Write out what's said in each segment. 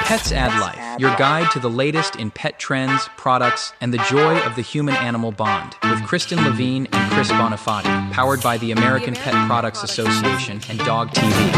Pets Add Life, your guide to the latest in pet trends, products, and the joy of the human-animal bond, with Kristen Levine and Chris Bonifati, powered by the American Pet Products Association and Dog TV.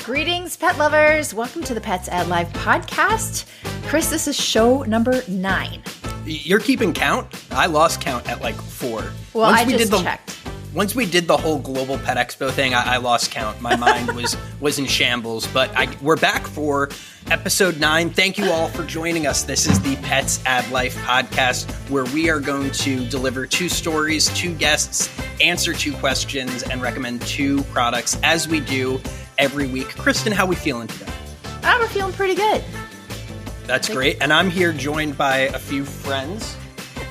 Greetings, pet lovers. Welcome to the Pets Add Life podcast. Chris, this is show number 9. You're keeping count? I lost count at like 4. Well, I just checked. Once we did the whole Global Pet Expo thing, I lost count. My mind was in shambles. But we're back for episode 9. Thank you all for joining us. This is the Pets Add Life podcast, where we are going to deliver 2 stories, 2 guests, answer 2 questions, and recommend 2 products as we do every week. Kristen, how are we feeling today? We're feeling pretty good. That's great. And I'm here joined by a few friends.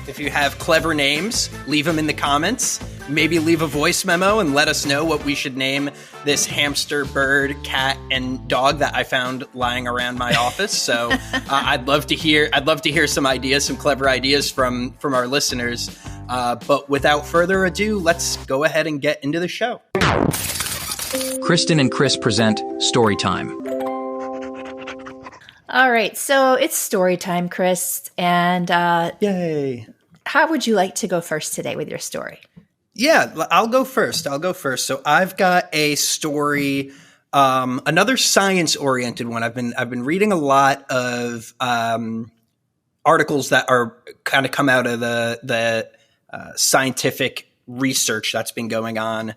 If you have clever names, leave them in the comments. Maybe leave a voice memo and let us know what we should name this hamster, bird, cat, and dog that I found lying around my office. So I'd love to hear some ideas, some clever ideas from our listeners. But without further ado, let's go ahead and get into the show. Kristen and Chris present Storytime. All right, so it's story time, Chris. And yay! How would you like to go first today with your story? Yeah, I'll go first. So I've got a story, another science-oriented one. I've been reading a lot of articles that are kind of come out of the scientific research that's been going on,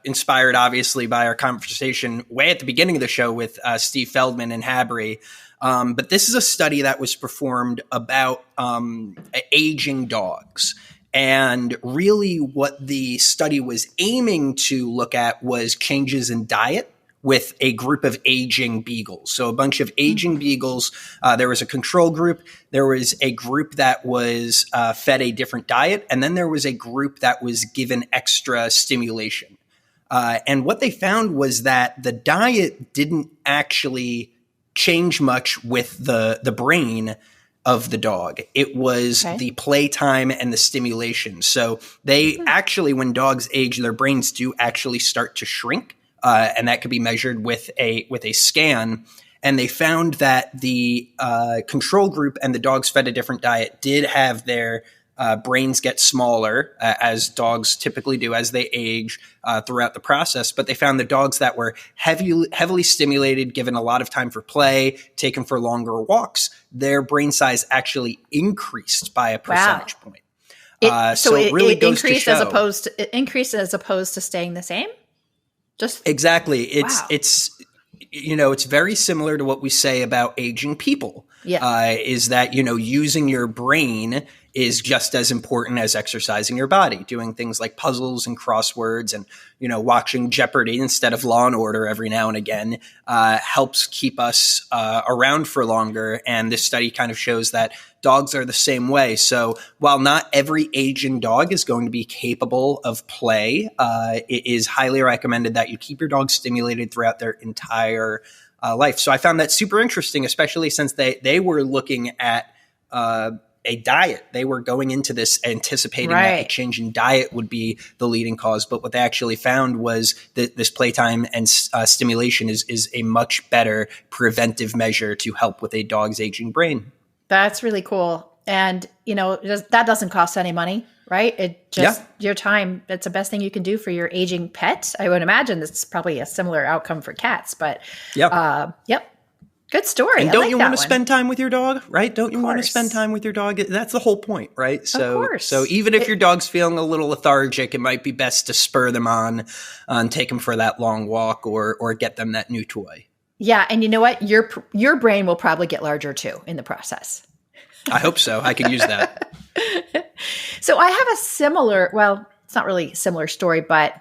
inspired obviously by our conversation way at the beginning of the show with Steve Feldman and Habry. But this is a study that was performed about aging dogs. And really what the study was aiming to look at was changes in diet with a group of aging beagles. So a bunch of aging beagles, there was a control group, there was a group that was fed a different diet, and then there was a group that was given extra stimulation. And what they found was that the diet didn't actually change much with the brain of the dog. It was the playtime and the stimulation. So they actually, when dogs age, their brains do actually start to shrink, and that could be measured with a scan. And they found that the control group and the dogs fed a different diet did have their brains get smaller, as dogs typically do as they age throughout the process. But they found the dogs that were heavily stimulated, given a lot of time for play, taken for longer walks, their brain size actually increased by a percentage point. So it really goes to show. Increased as opposed to staying the same? Just exactly. It's it's very similar to what we say about aging people. Yeah. Is that, using your brain is just as important as exercising your body, doing things like puzzles and crosswords and, watching Jeopardy instead of Law and Order every now and again, helps keep us around for longer. And this study kind of shows that dogs are the same way. So while not every aging dog is going to be capable of play, it is highly recommended that you keep your dog stimulated throughout their entire life. So I found that super interesting, especially since they were looking at a diet. They were going into this anticipating that a change in diet would be the leading cause. But what they actually found was that this playtime and stimulation is a much better preventive measure to help with a dog's aging brain. That's really cool. And, that doesn't cost any money, right? It just your time. That's the best thing you can do for your aging pet. I would imagine it's probably a similar outcome for cats, but good story. And don't you want to spend time with your dog, right? Don't you want to spend time with your dog? That's the whole point, right? So even if your dog's feeling a little lethargic, it might be best to spur them on take them for that long walk or get them that new toy. Yeah. And you know what? Your brain will probably get larger too in the process. I hope so. I could use that. So I have a similar, well, it's not really a similar story, but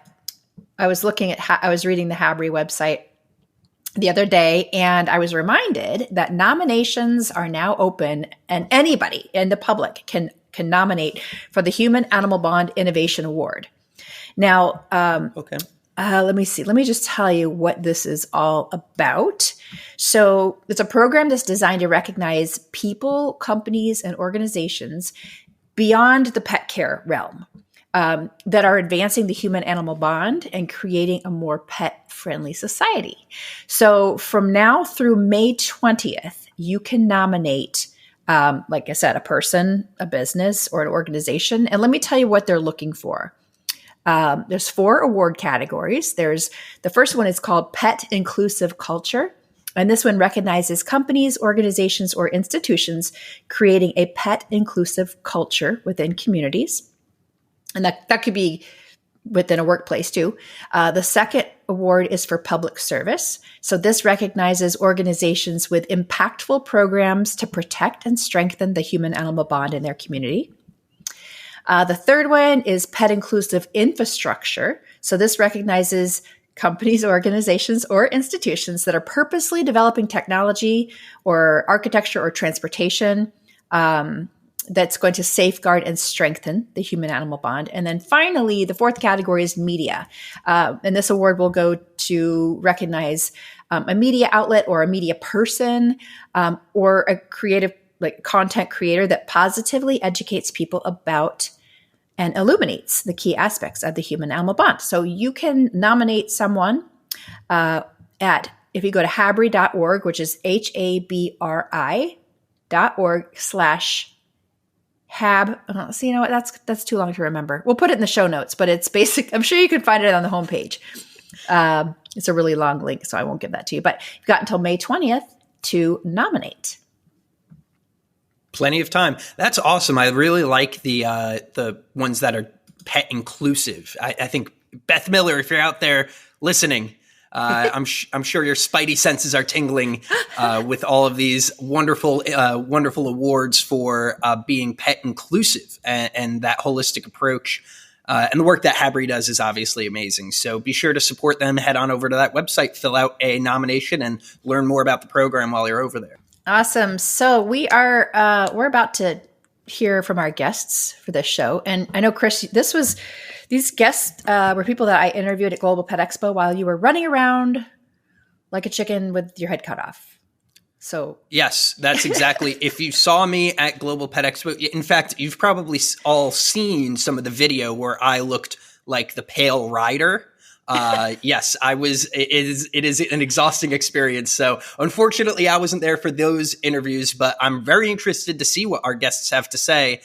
I was reading the Habry website the other day, and I was reminded that nominations are now open, and anybody in the public can nominate for the Human Animal Bond Innovation Award. Now, let me see. Let me just tell you what this is all about. So it's a program that's designed to recognize people, companies, and organizations beyond the pet care realm. that are advancing the human-animal bond and creating a more pet-friendly society. So from now through May 20th, you can nominate, like I said, a person, a business, or an organization. And let me tell you what they're looking for. There's 4 award categories. The first one is called Pet Inclusive Culture. And this one recognizes companies, organizations, or institutions creating a pet inclusive culture within communities. And that could be within a workplace too. The second award is for public service. So this recognizes organizations with impactful programs to protect and strengthen the human-animal bond in their community. The third one is pet inclusive infrastructure. So this recognizes companies, organizations, or institutions that are purposely developing technology or architecture or transportation that's going to safeguard and strengthen the human-animal bond. And then finally, the fourth category is media. And this award will go to recognize a media outlet or a media person or a creative content creator that positively educates people about and illuminates the key aspects of the human-animal bond. So you can nominate someone if you go to habri.org, which is habri.org/hab. So you know what? That's too long to remember. We'll put it in the show notes, but it's basic. I'm sure you can find it on the homepage. It's a really long link, so I won't give that to you. But you've got until May 20th to nominate. Plenty of time. That's awesome. I really like the ones that are pet inclusive. I think Beth Miller, if you're out there listening, I'm sure your spidey senses are tingling with all of these wonderful awards for being pet inclusive and that holistic approach. And the work that Habri does is obviously amazing. So be sure to support them. Head on over to that website, fill out a nomination, and learn more about the program while you're over there. Awesome. So we're about to hear from our guests for this show. And I know, Chris, these guests were people that I interviewed at Global Pet Expo while you were running around like a chicken with your head cut off. So yes, that's exactly. If you saw me at Global Pet Expo, in fact, you've probably all seen some of the video where I looked like the pale rider. Yes, I was. It is an exhausting experience. So unfortunately, I wasn't there for those interviews, but I'm very interested to see what our guests have to say.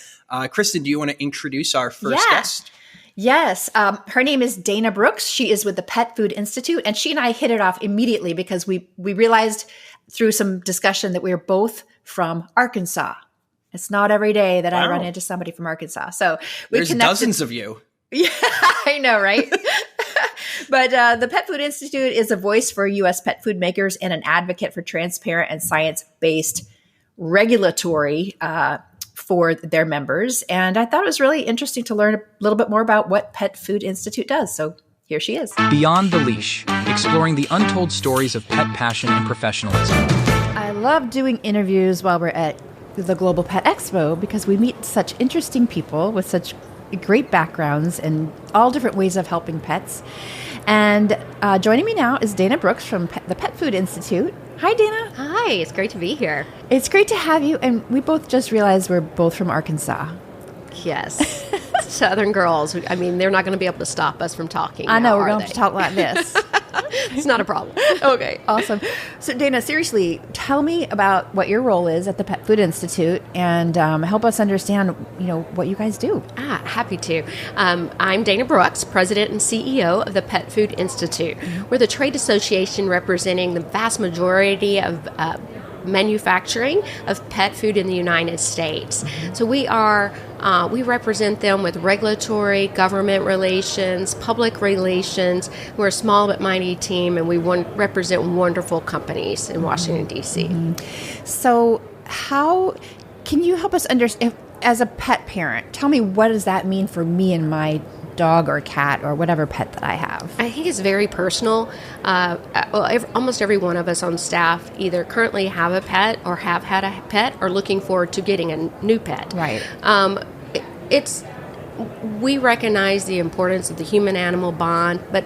Kristen, do you want to introduce our first guest? Yes. Her name is Dana Brooks. She is with the Pet Food Institute, and she and I hit it off immediately because we realized through some discussion that we are both from Arkansas. It's not every day that I run into somebody from Arkansas. So there's dozens of you. Yeah, I know, right? But the Pet Food Institute is a voice for U.S. pet food makers and an advocate for transparent and science-based regulatory for their members. And I thought it was really interesting to learn a little bit more about what Pet Food Institute does. So here she is. Beyond the Leash, exploring the untold stories of pet passion and professionalism. I love doing interviews while we're at the Global Pet Expo because we meet such interesting people with such great backgrounds and all different ways of helping pets. And joining me now is Dana Brooks from the Pet Food Institute. Hi, Dana. Hi, it's great to be here. It's great to have you. And we both just realized we're both from Arkansas. Yes. Southern girls. I mean, they're not going to be able to stop us from talking. I know, we're going to have to talk like this. It's not a problem. Okay, awesome. So, Dana, seriously, tell me about what your role is at the Pet Food Institute and help us understand, what you guys do. Happy to. I'm Dana Brooks, President and CEO of the Pet Food Institute. We're the trade association representing the vast majority of manufacturing of pet food in the United States. So we represent them with regulatory, government relations, public relations. We're a small but mighty team, and we represent wonderful companies in Washington, D.C. Mm-hmm. So how can you help us understand, as a pet parent, tell me what does that mean for me and my dog or cat or whatever pet that I have? I think it's very personal. Almost every one of us on staff either currently have a pet or have had a pet or looking forward to getting a new pet. Right. we recognize the importance of the human-animal bond, but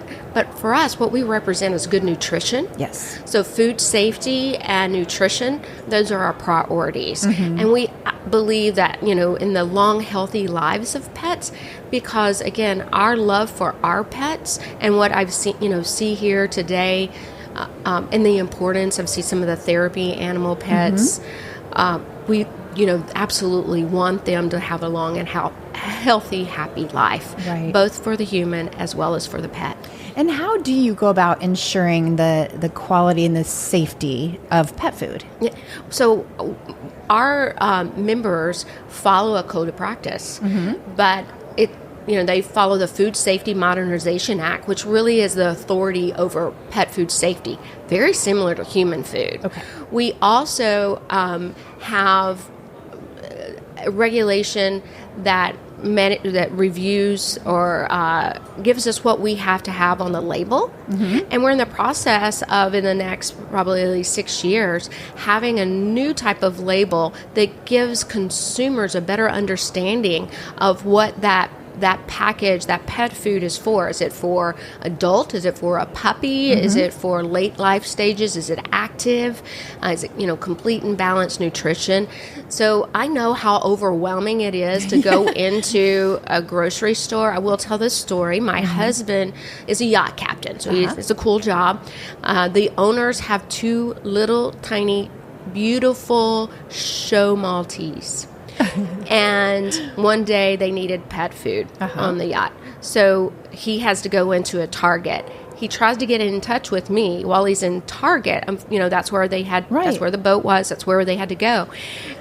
for us, what we represent is good nutrition. Yes. So food safety and nutrition, those are our priorities. And we believe that, in the long, healthy lives of pets, because, again, our love for our pets and what I've seen, see here today, and the importance of some of the therapy animal pets, we absolutely want them to have a long and healthy, happy life, right, both for the human as well as for the pet. And how do you go about ensuring the quality and the safety of pet food? Yeah. So our members follow a code of practice, but they follow the Food Safety Modernization Act, which really is the authority over pet food safety, very similar to human food. Okay. We also have a regulation that reviews or gives us what we have to have on the label. And we're in the process of, in the next probably 6 years, having a new type of label that gives consumers a better understanding of what that package, that pet food is for. Is it for adult? Is it for a puppy? Is it for late life stages? Is it active? Is it, complete and balanced nutrition? So I know how overwhelming it is to go into a grocery store. I will tell this story. My husband is a yacht captain, so it's a cool job. The owners have 2 little, tiny, beautiful show Maltese. And one day they needed pet food on the yacht. So he has to go into a Target. He tries to get in touch with me while he's in Target. That's where they had, that's where the boat was. That's where they had to go.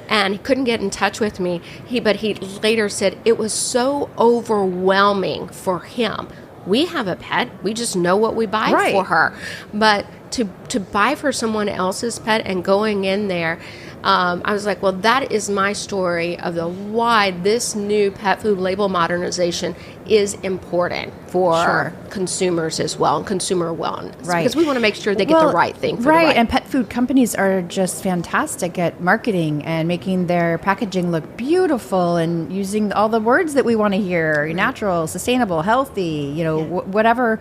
And he couldn't get in touch with me. But he later said it was so overwhelming for him. We have a pet. We just know what we buy for her. But to buy for someone else's pet and going in there, I was like, well, that is my story of why this new pet food label modernization is important for consumers as well, and consumer wellness. Right. Because we want to make sure they get the right thing for the right. And pet food companies are just fantastic at marketing and making their packaging look beautiful and using all the words that we want to hear, natural, sustainable, healthy, whatever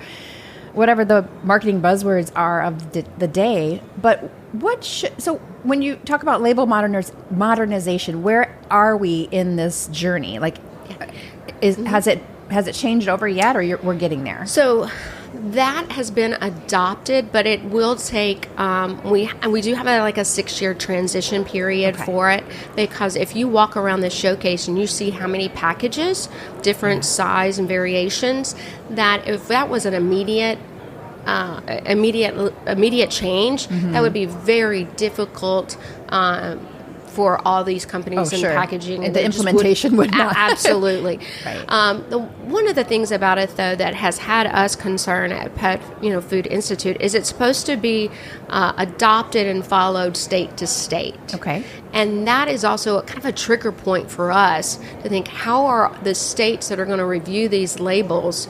the marketing buzzwords are of the day. But so when you talk about label modernization, where are we in this journey? Like, has it changed over yet, or we're getting there? So that has been adopted, but it will take. We do have a 6-year transition period for it, because if you walk around this showcase and you see how many packages, different size and variations, that if that was an immediate change, that would be very difficult for all these companies and packaging. And the implementation would not. Absolutely. Right. One of the things about it, though, that has had us concerned at Pet Food Institute is it's supposed to be adopted and followed state to state. Okay. And that is also kind of a trigger point for us to think, how are the states that are going to review these labels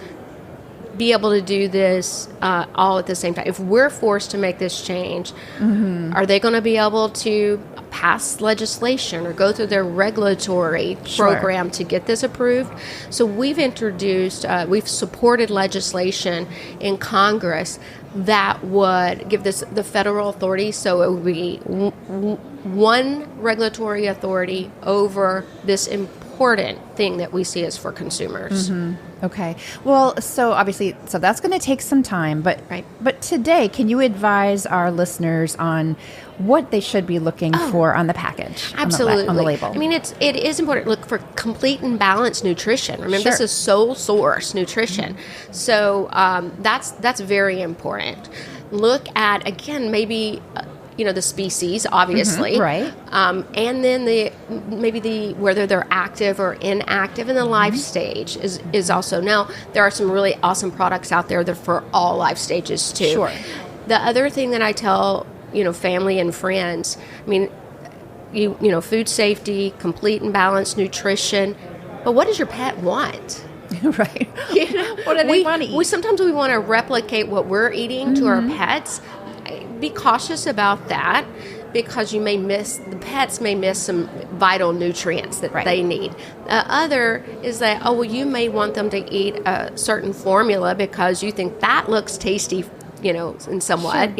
be able to do this all at the same time? If we're forced to make this change, are they going to be able to pass legislation or go through their regulatory program to get this approved? So we've we've supported legislation in Congress that would give this the federal authority, so it would be one regulatory authority over this important thing that we see as for consumers. Okay. Well, so obviously, that's going to take some time, but today, can you advise our listeners on what they should be looking for on the package? Absolutely. On the label. I mean, it is important. Look for complete and balanced nutrition. Remember, this is sole source nutrition. So that's very important. Look at, again, maybe the species, obviously, and then whether they're active or inactive, and the life stage is also. Now, there are some really awesome products out there that are for all life stages too. Sure. The other thing that I tell family and friends, I mean, food safety, complete and balanced nutrition, but what does your pet want? Right. What do they want to eat? Sometimes we want to replicate what we're eating to our pets. Be cautious about that. because the pets may miss some vital nutrients that they need. The other is that, you may want them to eat a certain formula because you think that looks tasty, in somewhat,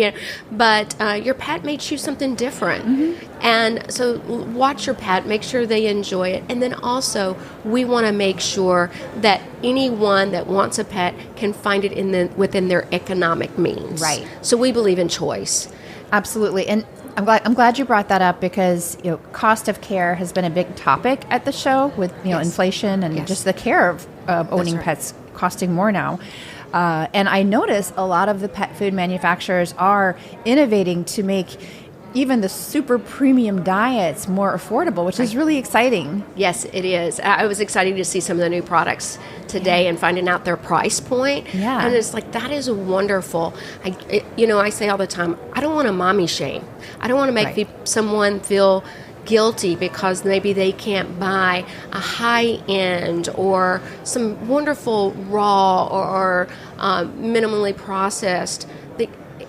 but your pet may choose something different. And so watch your pet, make sure they enjoy it. And then also, we want to make sure that anyone that wants a pet can find it within their economic means. Right. So we believe in choice. Absolutely. And I'm glad you brought that up because cost of care has been a big topic at the show with inflation and just the care of owning pets costing more now. And I notice a lot of the pet food manufacturers are innovating to make even the super premium diets more affordable, which is really exciting. Yes, it is. I was excited to see some of the new products today and finding out their price point. Yeah. And it's like, that is wonderful. I say all the time, I don't want to mommy shame. I don't want to make someone feel guilty because maybe they can't buy a high-end or some wonderful raw or minimally processed,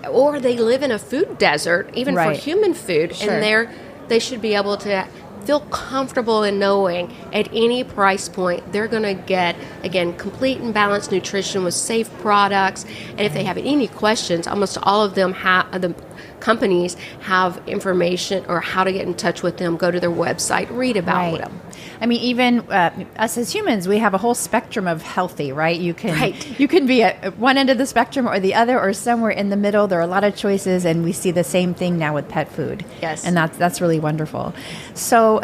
or they live in a food desert, even for human food, and they should be able to feel comfortable in knowing at any price point they're going to get, again, complete and balanced nutrition with safe products. And if they have any questions, almost all of them the companies have information or how to get in touch with them. Go to their website, read about them. I mean, even us as humans, we have a whole spectrum of healthy, right? You can be at one end of the spectrum or the other or somewhere in the middle. There are a lot of choices, and we see the same thing now with pet food. Yes. And that's really wonderful. So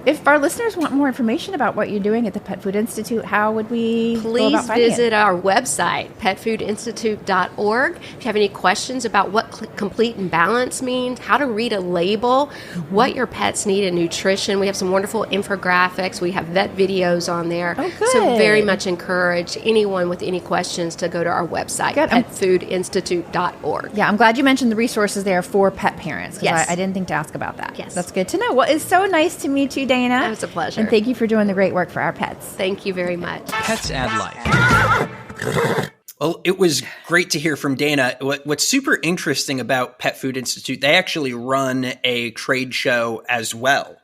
if our listeners want more information about what you're doing at the Pet Food Institute, how would we go about finding visit our website, petfoodinstitute.org. If you have any questions about what complete and balance means, how to read a label, what your pets need in nutrition, we have some wonderful infographics. We have vet videos on there. Oh, good. So very much encourage anyone with any questions to go to our website, petfoodinstitute.org. Yeah, I'm glad you mentioned the resources there for pet parents. Yes. I didn't think to ask about that. Yes. That's good to know. Well, it's so nice to meet you, Dana. It's a pleasure. And thank you for doing the great work for our pets. Thank you very much. Pets add life. Well, it was great to hear from Dana. What's super interesting about Pet Food Institute, they actually run a trade show as well.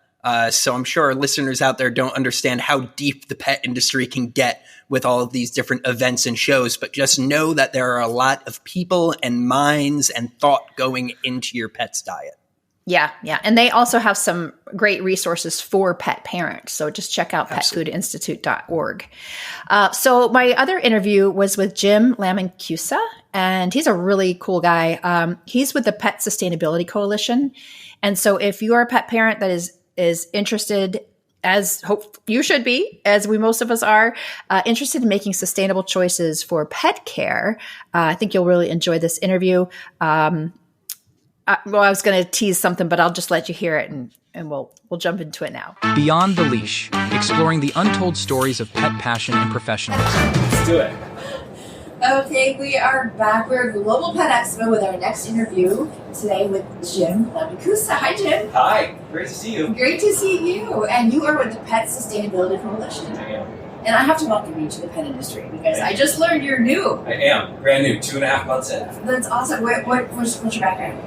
So I'm sure our listeners out there don't understand how deep the pet industry can get with all of these different events and shows, but just know that there are a lot of people and minds and thought going into your pet's diet. Yeah. And they also have some great resources for pet parents. So just check out petfoodinstitute.org. So my other interview was with Jim Lamancusa, and he's a really cool guy. He's with the Pet Sustainability Coalition. And so if you are a pet parent that is interested, as hope you should be, as most of us are, interested in making sustainable choices for pet care, I think you'll really enjoy this interview. I was going to tease something, but I'll just let you hear it, and we'll jump into it now. Beyond the Leash, exploring the untold stories of pet passion and professionalism. Let's do it. Okay, we are back. We're at Global Pet Expo with our next interview today with Jim Lamancusa. Hi, Jim. Hi, great to see you. Great to see you. And you are with the Pet Sustainability Coalition. I am. And I have to welcome you to the pet industry because I just learned you're new. I am. Brand new, 2.5 months in. That's awesome. What's your background?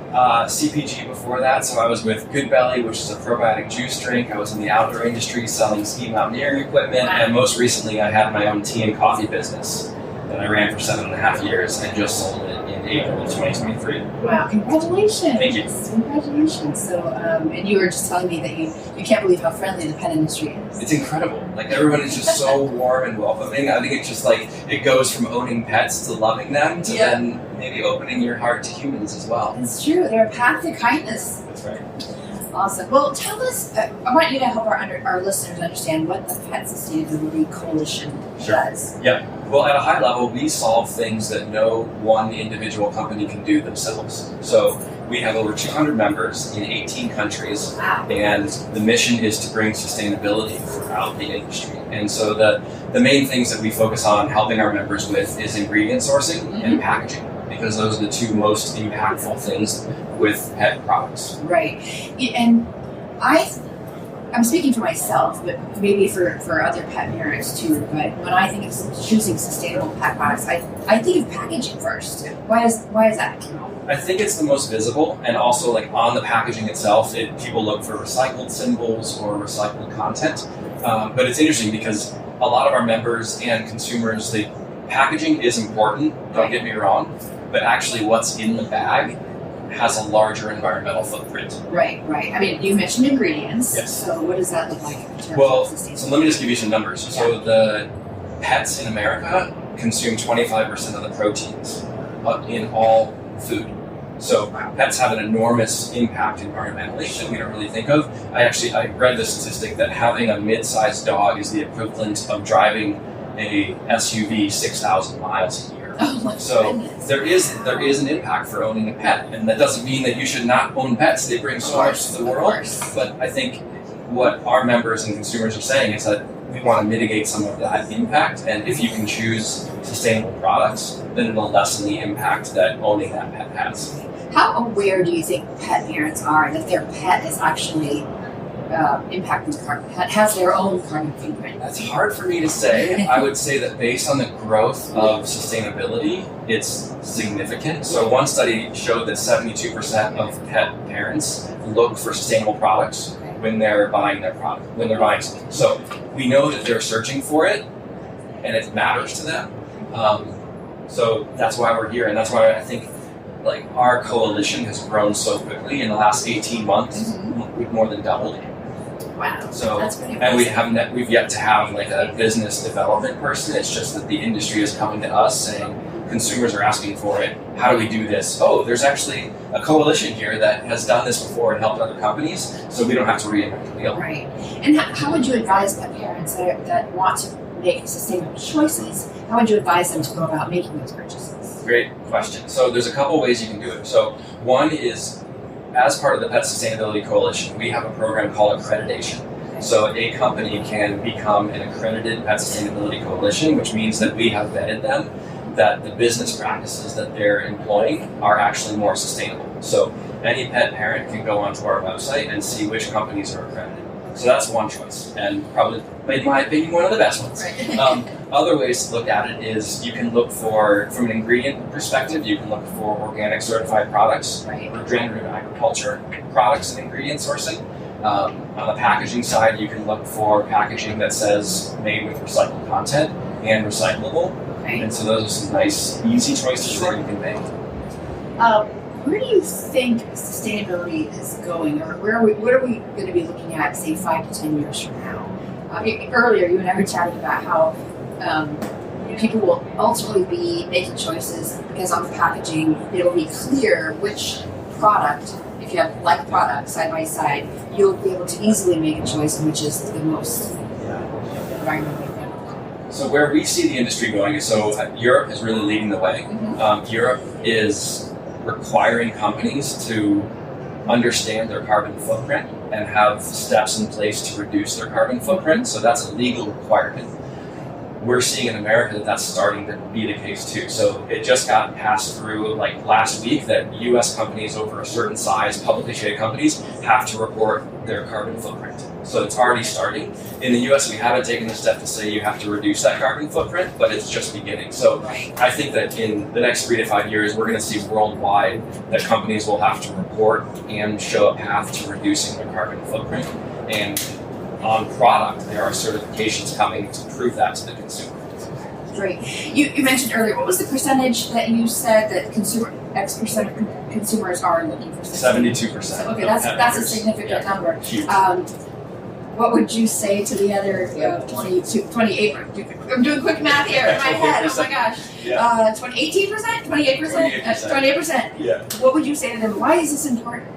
CPG before that, so I was with Good Belly, which is a probiotic juice drink. I was in the outdoor industry selling ski mountaineering equipment, and most recently I had my own tea and coffee business that I ran for 7.5 years and just sold it in April of 2023. Wow, congratulations. Thank you. Congratulations. So, and you were just telling me that you can't believe how friendly the pet industry is. It's incredible. Like, everyone is just so warm and welcoming. I think it's just like, it goes from owning pets to loving them to then maybe opening your heart to humans as well. It's true. They're a path to kindness. That's right. Awesome. Well, tell us, I want you to help our listeners understand what the Pet Sustainability Coalition does. Yeah. Well, at a high level, we solve things that no one individual company can do themselves. So we have over 200 members in 18 countries, and the mission is to bring sustainability throughout the industry. And so the main things that we focus on helping our members with is ingredient sourcing and packaging, because those are the two most impactful things with pet products. Right. And I'm speaking for myself, but maybe for other pet parents too, but when I think of choosing sustainable pet products, I think of packaging first. Why is that? I think it's the most visible, and also like on the packaging itself, people look for recycled symbols or recycled content. But it's interesting because a lot of our members and consumers, the packaging is important, don't get me wrong, but actually what's in the bag has a larger environmental footprint. Right. I mean, you mentioned ingredients. Yes. So what does that look like in terms of sustainability? So let me just give you some numbers. Yeah. So the pets in America consume 25% of the proteins in all food. So pets have an enormous impact environmentally that we don't really think of. I read the statistic that having a mid-sized dog is the equivalent of driving a SUV 6,000 miles a year. Oh my goodness. There is an impact for owning a pet, and that doesn't mean that you should not own pets. They bring so much to the world. But I think what our members and consumers are saying is that we want to mitigate some of that impact, and if you can choose sustainable products, then it'll lessen the impact that owning that pet has. How aware do you think pet parents are that their pet is actually impacting the carbon, has their own carbon footprint? That's hard for me to say. I would say that based on the growth of sustainability, it's significant. So one study showed that 72% of pet parents look for sustainable products when they're buying their product, when they're buying something. So we know that they're searching for it, and it matters to them. So that's why we're here, and that's why I think like our coalition has grown so quickly in the last 18 months. We've more than doubled. Wow. So, that's pretty and impressive. we've yet to have like a business development person. It's just that the industry is coming to us saying consumers are asking for it. How do we do this? Oh, there's actually a coalition here that has done this before and helped other companies, so we don't have to reinvent the wheel. Right. And how would you advise pet parents that want to make sustainable choices? How would you advise them to go about making those purchases? Great question. So there's a couple ways you can do it. So one is, as part of the Pet Sustainability Coalition, we have a program called accreditation. So a company can become an accredited Pet Sustainability Coalition, which means that we have vetted them, that the business practices that they're employing are actually more sustainable. So any pet parent can go onto our website and see which companies are accredited. So that's one choice, and probably, in my opinion, one of the best ones. Right. Other ways to look at it is you can look for, from an ingredient perspective, you can look for organic certified products, Right. regenerative agriculture products and ingredient sourcing. On the packaging side, you can look for packaging that says made with recycled content and recyclable. Okay. And so those are some nice, easy choices that you can make. Where do you think sustainability is going, or what are we going to be looking at, say, 5 to 10 years from now? Earlier, you and I were chatting about how people will ultimately be making choices because on the packaging, it'll be clear which product, if you have like products side by side, you'll be able to easily make a choice which is the most environmentally friendly. So where we see the industry going is, Europe is really leading the way. Europe is requiring companies to understand their carbon footprint and have steps in place to reduce their carbon footprint. So that's a legal requirement. We're seeing in America that that's starting to be the case too. So it just got passed through like last week that US companies over a certain size, publicly traded companies, have to report their carbon footprint. So it's already starting. In the US, we haven't taken the step to say you have to reduce that carbon footprint, but it's just beginning. So I think that in the next 3 to 5 years, we're going to see worldwide that companies will have to report and show a path to reducing their carbon footprint. And on product, there are certifications coming to prove that to the consumer. Great. You mentioned earlier, what was the percentage that you said that X percent of consumers are looking for? 72%. Okay, that's a significant number. Huge. What would you say to the other 28? I'm doing quick math here in my head. Oh my gosh. 18%? 28%? 28%. Yeah. What would you say to them? Why is this important?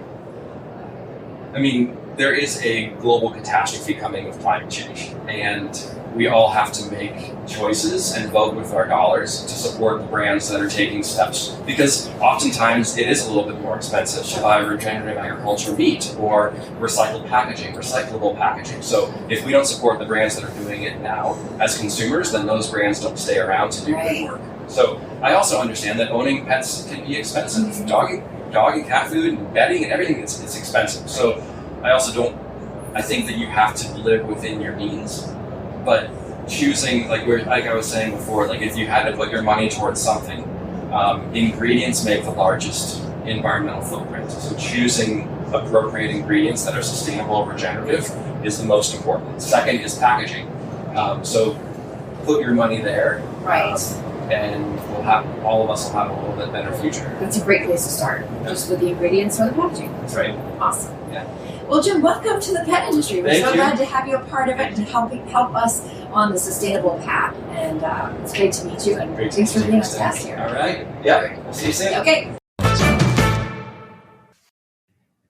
I mean, there is a global catastrophe coming with climate change, and we all have to make choices and vote with our dollars to support the brands that are taking steps. Because oftentimes it is a little bit more expensive to buy regenerative agriculture meat or recycled packaging, recyclable packaging. So if we don't support the brands that are doing it now as consumers, then those brands don't stay around to do good work. So I also understand that owning pets can be expensive. Dog and cat food and bedding and everything, it's expensive. So I think that you have to live within your means, but choosing, like I was saying before, like if you had to put your money towards something, ingredients make the largest environmental footprint. So choosing appropriate ingredients that are sustainable and regenerative is the most important. Second is packaging. So put your money there. Right. And all of us will have a little bit better future. That's a great place to start, just with the ingredients or the packaging. That's right. Awesome. Yeah. Well, Jim, welcome to the pet industry. We're Thank so you. glad to have you a part of it and help us on the sustainable path. And it's great to meet you. And Great to thanks for meet you, being a Kristen. guest here. All right. Yeah. We'll see you soon. Okay.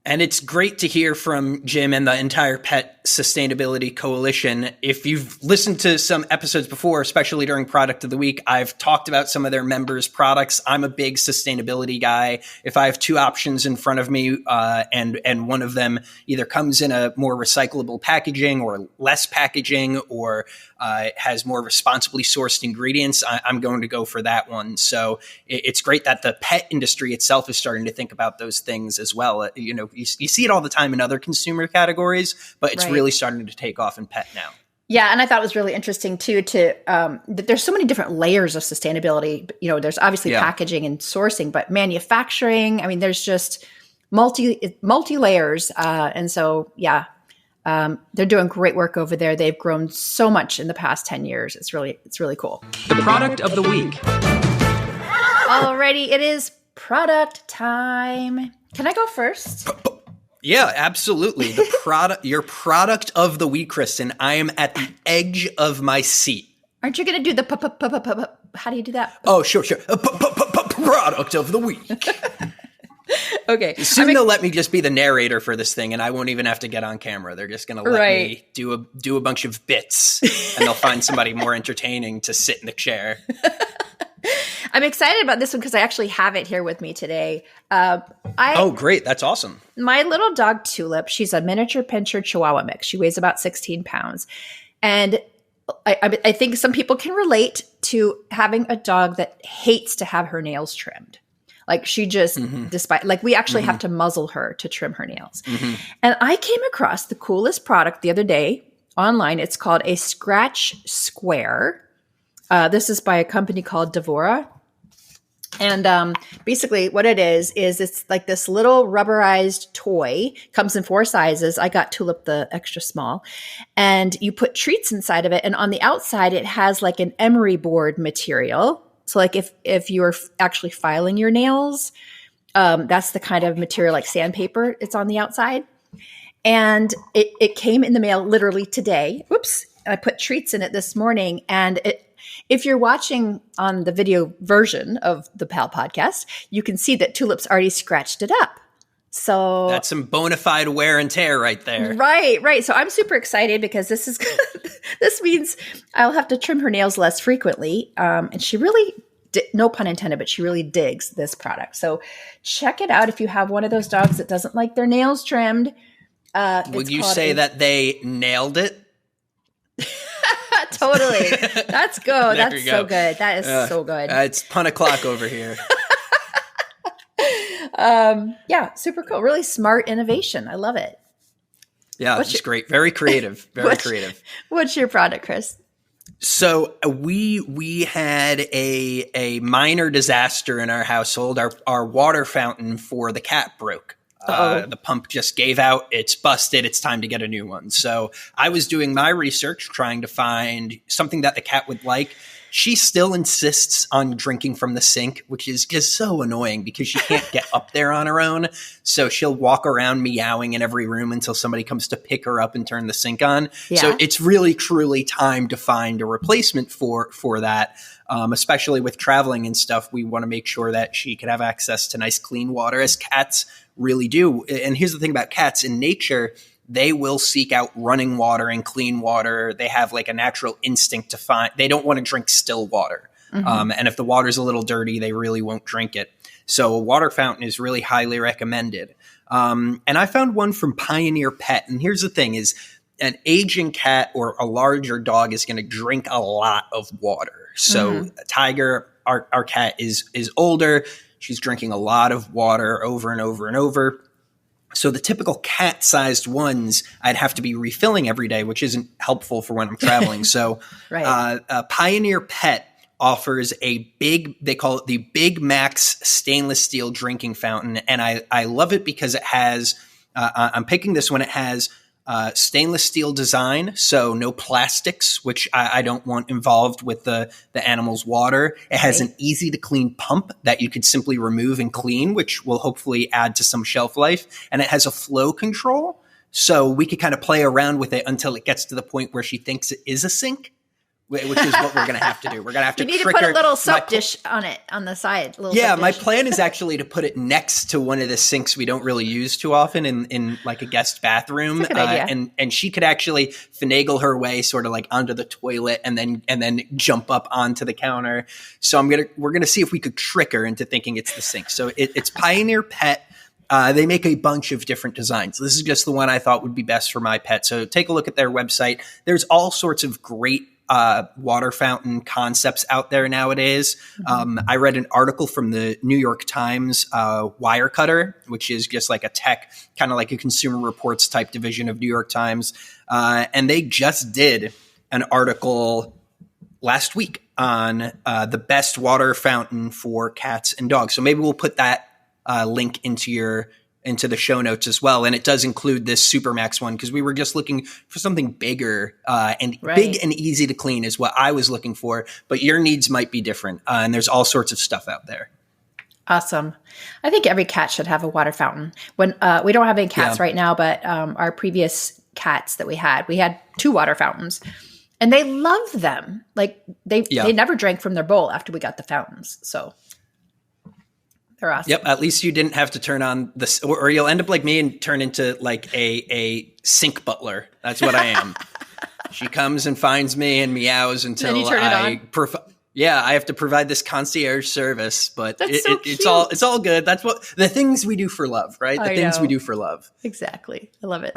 And it's great to hear from Jim and the entire Pet Sustainability Coalition. If you've listened to some episodes before, especially during Product of the Week, I've talked about some of their members' products. I'm a big sustainability guy. If I have two options in front of me, and one of them either comes in a more recyclable packaging or less packaging, or has more responsibly sourced ingredients, I'm going to go for that one. So it's great that the pet industry itself is starting to think about those things as well. You see it all the time in other consumer categories, but it's really starting to take off in pet now. Yeah, and I thought it was really interesting too that there's so many different layers of sustainability. There's obviously packaging and sourcing, but manufacturing. I mean, there's just multi layers, and so they're doing great work over there. They've grown so much in the past 10 years. It's really cool. The product of the week. Alrighty, it is product time. Can I go first? Yeah, absolutely. Your product of the week, Kristen. I am at the edge of my seat. Aren't you going to do the how do you do that? Oh, sure. Product of the week. Okay. Soon they'll let me just be the narrator for this thing, and I won't even have to get on camera. They're just going to let me do a bunch of bits, and they'll find somebody more entertaining to sit in the chair. I'm excited about this one because I actually have it here with me today. Oh, great. That's awesome. My little dog, Tulip, she's a miniature pinscher Chihuahua mix. She weighs about 16 pounds. And I think some people can relate to having a dog that hates to have her nails trimmed. Like she just, we actually have to muzzle her to trim her nails. And I came across the coolest product the other day online. It's called a Scratch Square. This is by a company called Vora. And basically what it is it's like this little rubberized toy, comes in 4 sizes. I got Tulip the extra small, and you put treats inside of it. And on the outside, it has like an emery board material. So like if you're actually filing your nails, that's the kind of material like sandpaper. It's on the outside. And it came in the mail literally today. Whoops. I put treats in it this morning, and if you're watching on the video version of the PAL podcast, you can see that Tulip's already scratched it up. So that's some bona fide wear and tear right there. Right. So I'm super excited because this means I'll have to trim her nails less frequently. And she really, no pun intended, but she really digs this product. So check it out if you have one of those dogs that doesn't like their nails trimmed. Would you say that they nailed it? Totally. That's good. That's so good. That is so good. It's pun o'clock over here. Yeah, super cool. Really smart innovation. I love it. Yeah, it's great. Very creative. Very creative. What's your product, Chris? So we had a minor disaster in our household. Our water fountain for the cat broke. The pump just gave out. It's busted. It's time to get a new one. So I was doing my research, trying to find something that the cat would like. She still insists on drinking from the sink, which is just so annoying because she can't get up there on her own. So she'll walk around meowing in every room until somebody comes to pick her up and turn the sink on. Yeah. So it's really, truly time to find a replacement for that. Especially with traveling and stuff, we want to make sure that she can have access to nice, clean water, as cats really do. And here's the thing about cats. In nature, they will seek out running water and clean water. They have like a natural instinct to find, they don't want to drink still water. And if the water's a little dirty, they really won't drink it. So a water fountain is really highly recommended. And I found one from Pioneer Pet. And here's the thing is, an aging cat or a larger dog is going to drink a lot of water. So Tiger, our cat is older. She's drinking a lot of water over and over and over. So the typical cat-sized ones, I'd have to be refilling every day, which isn't helpful for when I'm traveling. So Pioneer Pet offers they call it the Big Max stainless steel drinking fountain. And I love it because it has, I'm picking this one, it has stainless steel design, so no plastics, which I don't want involved with the animal's water. It has an easy to clean pump that you could simply remove and clean, which will hopefully add to some shelf life. And it has a flow control, so we could kind of play around with it until it gets to the point where she thinks it is a sink, which is what we're going to have to do. We're going to have to You need to trick put her. a little soap dish on it, on the side. My plan is actually to put it next to one of the sinks we don't really use too often in like a guest bathroom. That's a good idea. And she could actually finagle her way sort of like onto the toilet and then jump up onto the counter. So we're going to see if we could trick her into thinking it's the sink. So it's Pioneer Pet. They make a bunch of different designs. This is just the one I thought would be best for my pet. So take a look at their website. There's all sorts of great water fountain concepts out there nowadays. I read an article from the New York Times Wirecutter, which is just like a tech, kind of like a Consumer Reports type division of New York Times. And they just did an article last week on the best water fountain for cats and dogs. So maybe we'll put that link into the show notes as well. And it does include this Supermax one because we were just looking for something bigger and big and easy to clean is what I was looking for. But your needs might be different. And there's all sorts of stuff out there. Awesome. I think every cat should have a water fountain. When we don't have any cats right now, but our previous cats that we had 2 water fountains. And they loved them. Like they never drank from their bowl after we got the fountains. So they're awesome. Yep. At least you didn't have to turn on this, or you'll end up like me and turn into like a sink butler. That's what I am. She comes and finds me and meows until then you turn it on. I have to provide this concierge service, but it's all good. That's what the things we do for love, right? The things we do for love. Exactly. I love it.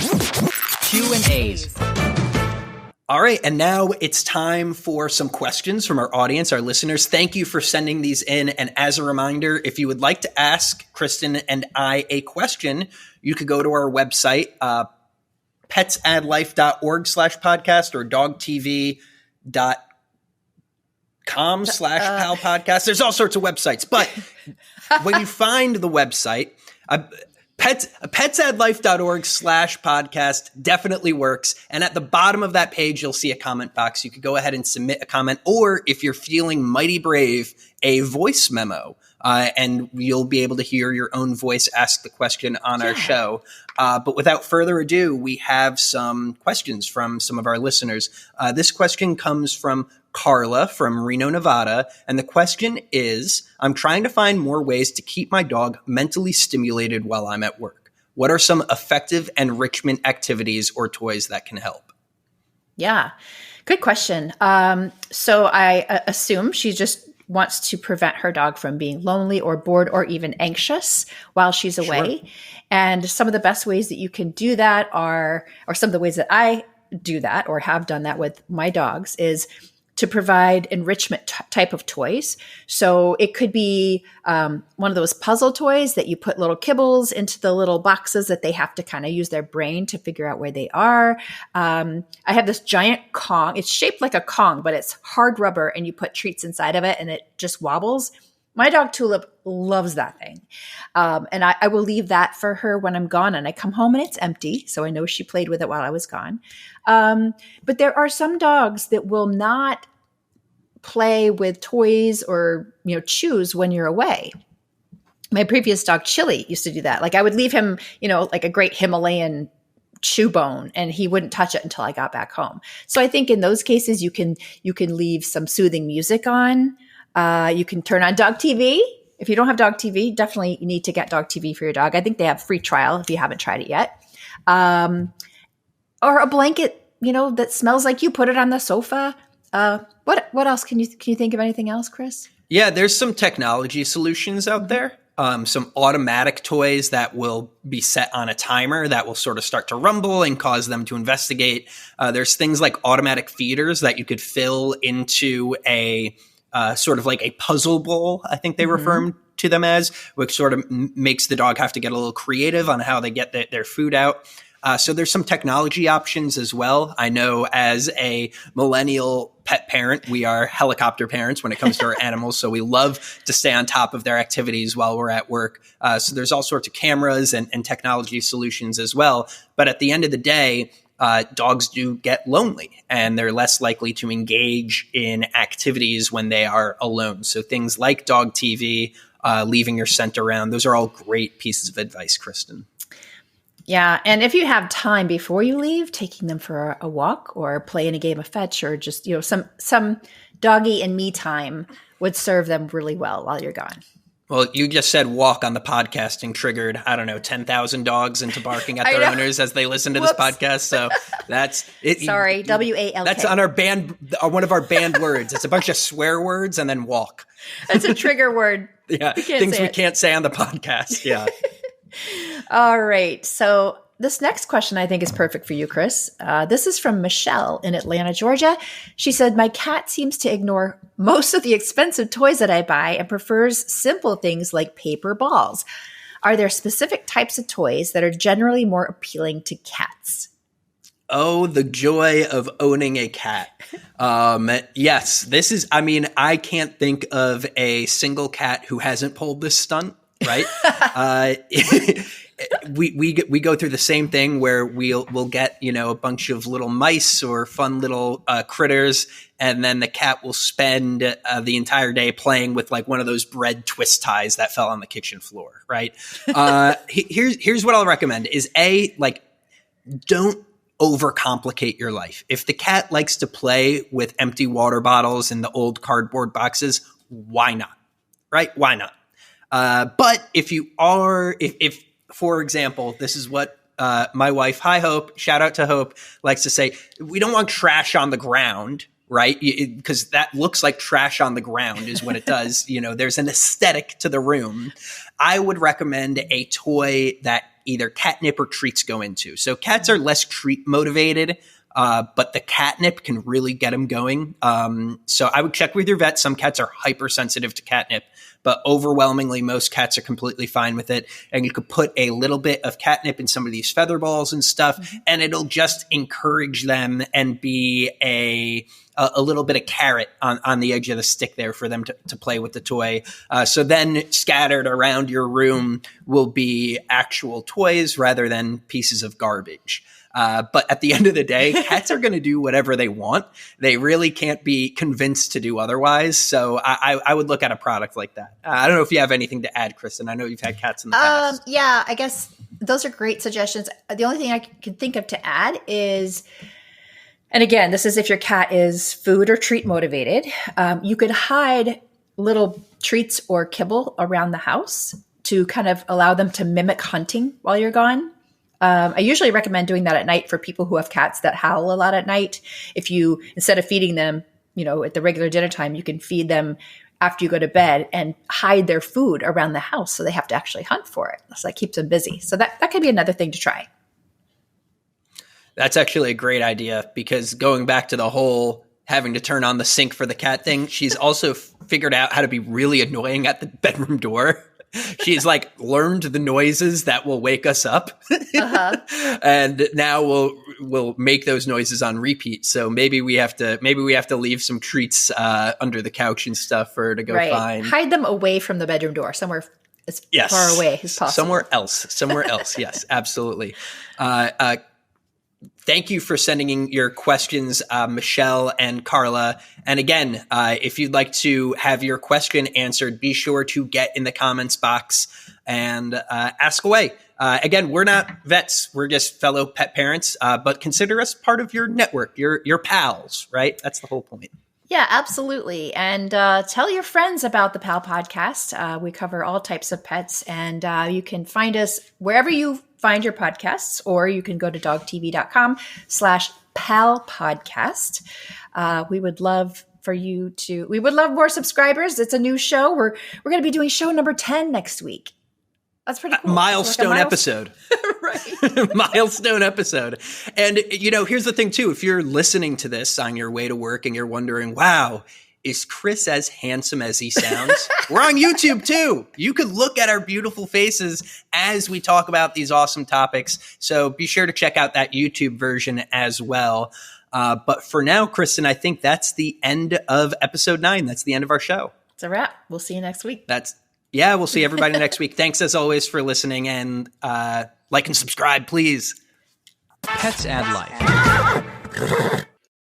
Q&As. All right, and now it's time for some questions from our audience, our listeners. Thank you for sending these in. And as a reminder, if you would like to ask Kristen and I a question, you could go to our website, petsaddlife.org/podcast or dogtv.com/palpodcast. There's all sorts of websites. But when you find the website, petsaddlife.org/podcast definitely works. And at the bottom of that page, you'll see a comment box. You could go ahead and submit a comment, or if you're feeling mighty brave, a voice memo. And you'll be able to hear your own voice ask the question on our show. But without further ado, we have some questions from some of our listeners. This question comes from Carla from Reno, Nevada. And the question is, I'm trying to find more ways to keep my dog mentally stimulated while I'm at work. What are some effective enrichment activities or toys that can help? Yeah, good question. So I assume she just wants to prevent her dog from being lonely or bored or even anxious while she's away. Sure. And some of the best ways that you can do that are, or some of the ways that I do that or have done that with my dogs, is to provide enrichment type of toys. So it could be one of those puzzle toys that you put little kibbles into the little boxes that they have to kind of use their brain to figure out where they are. I have this giant Kong. It's shaped like a Kong, but it's hard rubber, and you put treats inside of it and it just wobbles. My dog Tulip loves that thing. And I will leave that for her when I'm gone, and I come home and it's empty. So I know she played with it while I was gone. But there are some dogs that will not play with toys or, chews when you're away. My previous dog, Chili, used to do that. Like I would leave him, like a great Himalayan chew bone, and he wouldn't touch it until I got back home. So I think in those cases, you can leave some soothing music on. You can turn on dog TV. If you don't have dog TV, definitely you need to get dog TV for your dog. I think they have free trial if you haven't tried it yet. Or a blanket, that smells like you. Put it on the sofa. What else? Can you think of anything else, Chris? Yeah, there's some technology solutions out there. Some automatic toys that will be set on a timer that will sort of start to rumble and cause them to investigate. There's things like automatic feeders that you could fill into a sort of like a puzzle bowl, I think they refer to them as, which sort of makes the dog have to get a little creative on how they get their food out. So there's some technology options as well. I know as a millennial pet parent, we are helicopter parents when it comes to our animals. So we love to stay on top of their activities while we're at work. So there's all sorts of cameras and technology solutions as well. But at the end of the day, dogs do get lonely and they're less likely to engage in activities when they are alone. So things like dog TV, leaving your scent around, those are all great pieces of advice, Kristen. Yeah. And if you have time before you leave, taking them for a walk or playing a game of fetch or just, some doggy and me time would serve them really well while you're gone. Well, you just said walk on the podcast and triggered, 10,000 dogs into barking at their owners as they listen to this podcast. So that's it. Sorry, WALK. That's on our band, one of our banned words. It's a bunch of swear words and then walk. That's a trigger word. Yeah, things we can't say on the podcast. Yeah. All right. So this next question I think is perfect for you, Chris. This is from Michelle in Atlanta, Georgia. She said, my cat seems to ignore most of the expensive toys that I buy and prefers simple things like paper balls. Are there specific types of toys that are generally more appealing to cats? Oh, the joy of owning a cat. Yes, this is, I can't think of a single cat who hasn't pulled this stunt, right? We go through the same thing where we'll get, a bunch of little mice or fun little critters, and then the cat will spend the entire day playing with like one of those bread twist ties that fell on the kitchen floor, right? Here's what I'll recommend is don't overcomplicate your life. If the cat likes to play with empty water bottles and the old cardboard boxes, why not? Right? Why not? But if you are, if for example, this is what my wife, hi Hope, shout out to Hope, likes to say, we don't want trash on the ground, right? Because that looks like trash on the ground is what it does. There's an aesthetic to the room. I would recommend a toy that either catnip or treats go into. So cats are less treat motivated, but the catnip can really get them going. So I would check with your vet. Some cats are hypersensitive to catnip, but overwhelmingly most cats are completely fine with it. And you could put a little bit of catnip in some of these feather balls and stuff, and it'll just encourage them and be a little bit of carrot on the edge of the stick there for them to play with the toy. So then scattered around your room will be actual toys rather than pieces of garbage. But at the end of the day, cats are going to do whatever they want. They really can't be convinced to do otherwise. So I would look at a product like that. I don't know if you have anything to add, Kristen. I know you've had cats in the past. Yeah, I guess those are great suggestions. The only thing I can think of to add is, and again, this is if your cat is food or treat motivated, you could hide little treats or kibble around the house to kind of allow them to mimic hunting while you're gone. I usually recommend doing that at night for people who have cats that howl a lot at night. If you, instead of feeding them, at the regular dinner time, you can feed them after you go to bed and hide their food around the house so they have to actually hunt for it. So that keeps them busy. So that could be another thing to try. That's actually a great idea, because going back to the whole having to turn on the sink for the cat thing, she's also figured out how to be really annoying at the bedroom door. She's learned the noises that will wake us up, and now we'll make those noises on repeat. So maybe we have to leave some treats under the couch and stuff for her to go find. Hide them away from the bedroom door, somewhere as far away as possible. Somewhere else. Yes, absolutely. Thank you for sending in your questions, Michelle and Carla. And again, if you'd like to have your question answered, be sure to get in the comments box and ask away. Again, we're not vets. We're just fellow pet parents, but consider us part of your network, your pals, right? That's the whole point. Yeah, absolutely. And tell your friends about the PAL podcast. We cover all types of pets, and you can find us wherever you find your podcasts, or you can go to dogtv.com/PAL podcast. We would love more subscribers. It's a new show. We're going to be doing show number 10 next week. That's pretty cool. Milestone episode. Right. Milestone episode. And, here's the thing, too. If you're listening to this on your way to work and you're wondering, wow, is Chris as handsome as he sounds? We're on YouTube too. You could look at our beautiful faces as we talk about these awesome topics. So be sure to check out that YouTube version as well. But for now, Kristen, I think that's the end of episode 9. That's the end of our show. It's a wrap. We'll see you next week. We'll see everybody next week. Thanks as always for listening, and like and subscribe, please. Pets add life.